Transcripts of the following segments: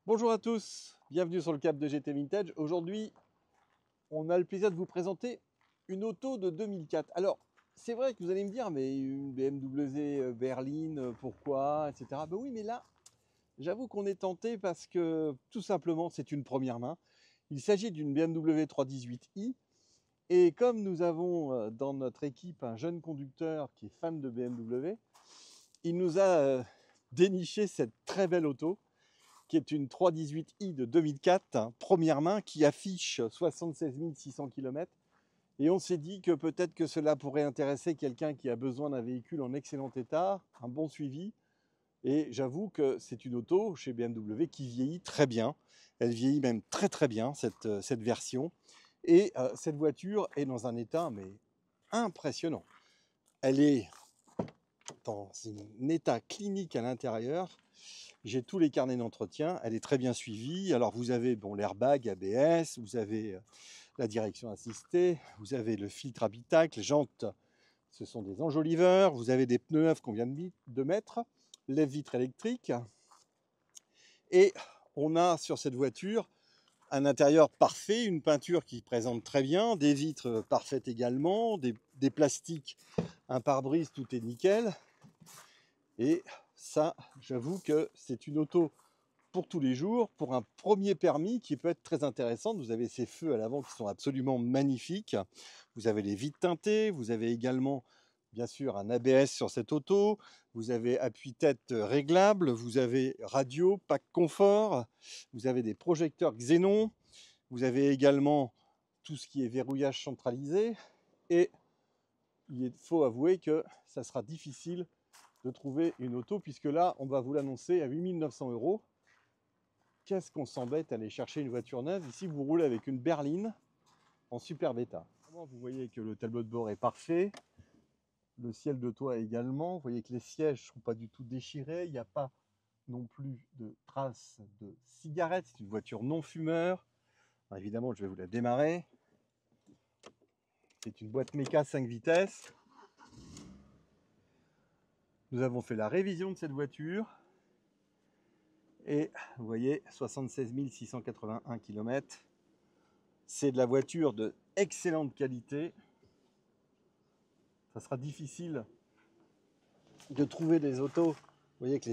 Bonjour à tous, bienvenue sur le Cap de GT Vintage. Aujourd'hui, on a le plaisir de vous présenter une auto de 2004. Alors, c'est vrai que vous allez me dire, mais une BMW berline, pourquoi, etc. Ben oui, mais là, j'avoue qu'on est tenté parce que tout simplement, c'est une première main. Il s'agit d'une BMW 318i. Et comme nous avons dans notre équipe un jeune conducteur qui est fan de BMW, il nous a déniché cette très belle auto, qui est une 318i de 2004, hein, première main, qui affiche 76 600 km. Et on s'est dit que peut-être que cela pourrait intéresser quelqu'un qui a besoin d'un véhicule en excellent état, un bon suivi. Et j'avoue que c'est une auto chez BMW qui vieillit très bien. Elle vieillit même très très bien, cette version. Et cette voiture est dans un état mais impressionnant. Elle est dans un état clinique à l'intérieur. J'ai tous les carnets d'entretien, elle est très bien suivie. Alors vous avez l'airbag ABS, vous avez la direction assistée, vous avez le filtre habitacle, les jantes, ce sont des enjoliveurs, vous avez des pneus neufs qu'on vient de mettre, les vitres électriques. Et on a sur cette voiture un intérieur parfait, une peinture qui présente très bien, des vitres parfaites également, des plastiques, un pare-brise, tout est nickel. Et ça, j'avoue que c'est une auto pour tous les jours, pour un premier permis qui peut être très intéressant. Vous avez ces feux à l'avant qui sont absolument magnifiques. Vous avez les vitres teintées, vous avez également bien sûr un ABS sur cette auto, vous avez appui-tête réglable, vous avez radio, pack confort, vous avez des projecteurs xénon, vous avez également tout ce qui est verrouillage centralisé, et il faut avouer que ça sera difficile de trouver une auto, puisque là on va vous l'annoncer à 8 900 €. Qu'est-ce qu'on s'embête à aller chercher une voiture neuve? Ici, vous roulez avec une berline en superbe état. Vous voyez que le tableau de bord est parfait. Le ciel de toit également. Vous voyez que les sièges ne sont pas du tout déchirés. Il n'y a pas non plus de traces de cigarettes. C'est une voiture non fumeur. Alors, évidemment, je vais vous la démarrer. C'est une boîte méca 5 vitesses. Nous avons fait la révision de cette voiture. Et vous voyez, 76 681 km. C'est de la voiture de excellente qualité. Ça sera difficile de trouver des autos. Vous voyez que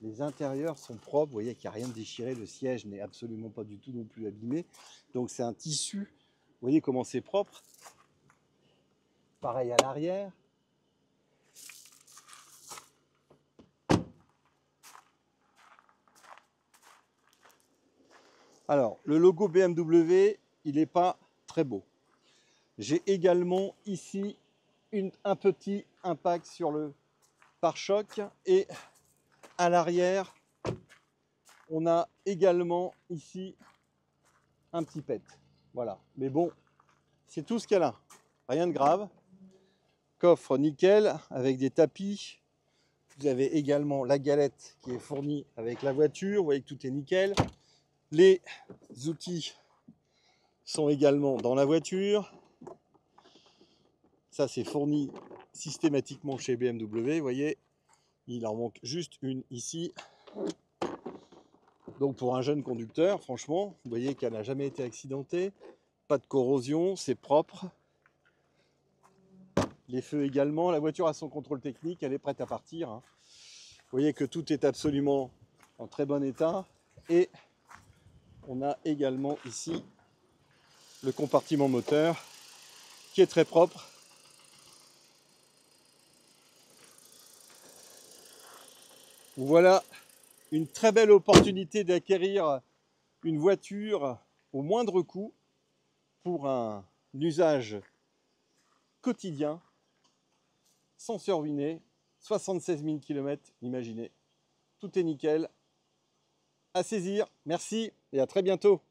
les intérieurs sont propres. Vous voyez qu'il n'y a rien de déchiré. Le siège n'est absolument pas du tout non plus abîmé. Donc c'est un tissu. Vous voyez comment c'est propre. Pareil à l'arrière. Alors, le logo BMW, il n'est pas très beau. J'ai également ici un petit impact sur le pare-choc, et à l'arrière, on a également ici un petit pet. Voilà. Mais bon, c'est tout ce qu'elle a. Rien de grave. Coffre nickel avec des tapis. Vous avez également la galette qui est fournie avec la voiture. Vous voyez que tout est nickel. Les outils sont également dans la voiture. Ça, c'est fourni systématiquement chez BMW. Vous voyez, il en manque juste une ici. Donc pour un jeune conducteur, franchement, vous voyez qu'elle n'a jamais été accidentée. Pas de corrosion, c'est propre. Les feux également. La voiture a son contrôle technique, elle est prête à partir. Vous voyez que tout est absolument en très bon état. Et on a également ici le compartiment moteur qui est très propre. Voilà une très belle opportunité d'acquérir une voiture au moindre coût pour un usage quotidien, sans se ruiner. 76 000 km, imaginez. Tout est nickel. À saisir. Merci et à très bientôt.